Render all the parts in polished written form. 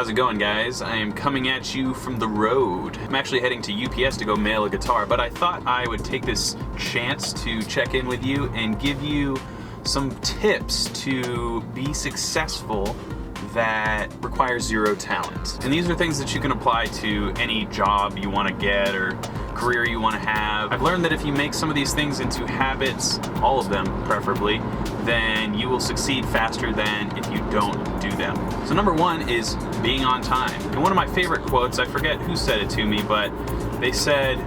How's it going, guys? I am coming at you from the road. I'm actually heading to UPS to go mail a guitar, but I thought I would take this chance to check in with you and give you some tips to be successful that require zero talent. And these are things that you can apply to any job you want to get or career you want to have. I've learned that if you make some of these things into habits, all of them preferably, then you will succeed faster than if you don't do them. So number one is being on time. And one of my favorite quotes, I forget who said it to me, but they said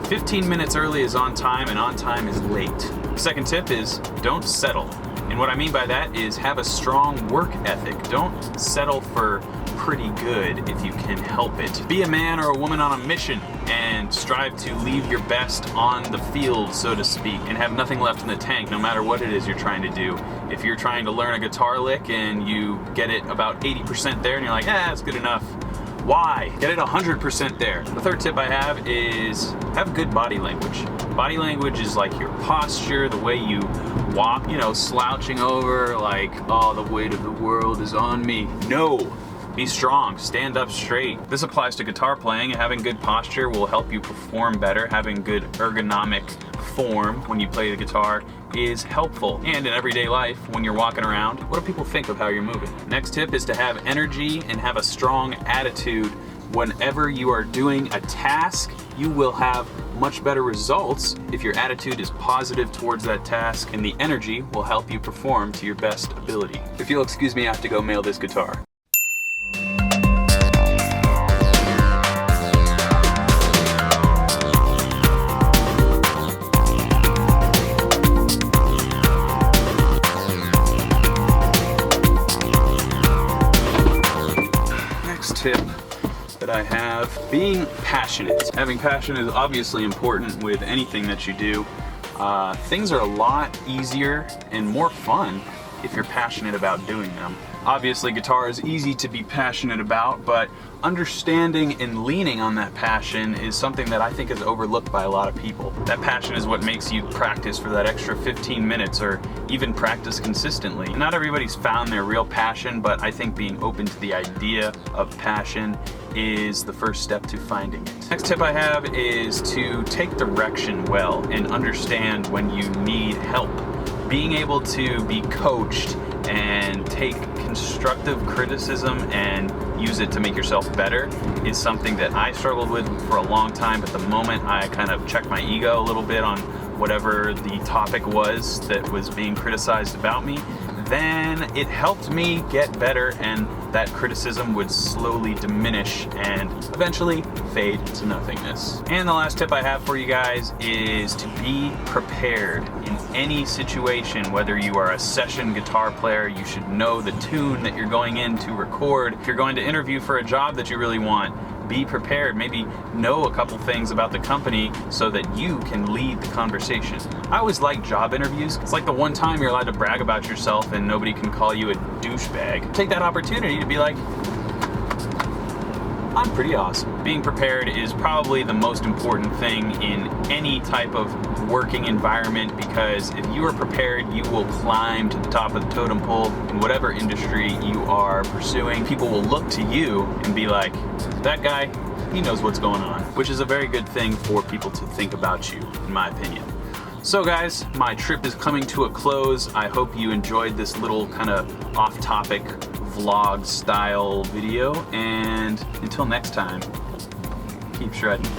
15 minutes early is on time and on time is late. Second tip is don't settle. And what I mean by that is have a strong work ethic. Don't settle for pretty good if you can help it. Be a man or a woman on a mission and strive to leave your best on the field, so to speak, and have nothing left in the tank no matter what it is you're trying to do. If you're trying to learn a guitar lick and you get it about 80% there and you're like, that's good enough. Why? Get it 100% there. The third tip I have is have good body language. Body language is like your posture, the way you walk, slouching over like, oh, the weight of the world is on me. No. Be strong, stand up straight. This applies to guitar playing. Having good posture will help you perform better. Having good ergonomic form when you play the guitar is helpful. And in everyday life, when you're walking around, what do people think of how you're moving? Next tip is to have energy and have a strong attitude. Whenever you are doing a task, you will have much better results if your attitude is positive towards that task, and the energy will help you perform to your best ability. If you'll excuse me, I have to go mail this guitar. Tip that I have, being passionate. Having passion is obviously important with anything that you do. Things are a lot easier and more fun if you're passionate about doing them. Obviously, guitar is easy to be passionate about, but understanding and leaning on that passion is something that I think is overlooked by a lot of people. That passion is what makes you practice for that extra 15 minutes or even practice consistently. Not everybody's found their real passion, but I think being open to the idea of passion is the first step to finding it. Next tip I have is to take direction well and understand when you need help. Being able to be coached and take constructive criticism and use it to make yourself better is something that I struggled with for a long time, but the moment I kind of checked my ego a little bit on whatever the topic was that was being criticized about me, then it helped me get better, and that criticism would slowly diminish and eventually fade to nothingness. And the last tip I have for you guys is to be prepared in any situation. Whether you are a session guitar player, you should know the tune that you're going in to record. If you're going to interview for a job that you really want, be prepared. Maybe know a couple things about the company so that you can lead the conversation. I always like job interviews. It's like the one time you're allowed to brag about yourself and nobody can call you a douchebag. Take that opportunity to be like, I'm pretty awesome. Being prepared is probably the most important thing in any type of working environment, because if you are prepared, you will climb to the top of the totem pole in whatever industry you are pursuing. People will look to you and be like, that guy, he knows what's going on, which is a very good thing for people to think about you, in my opinion. So guys, my trip is coming to a close. I hope you enjoyed this little kind of off-topic vlog style video, and until next time, keep shredding.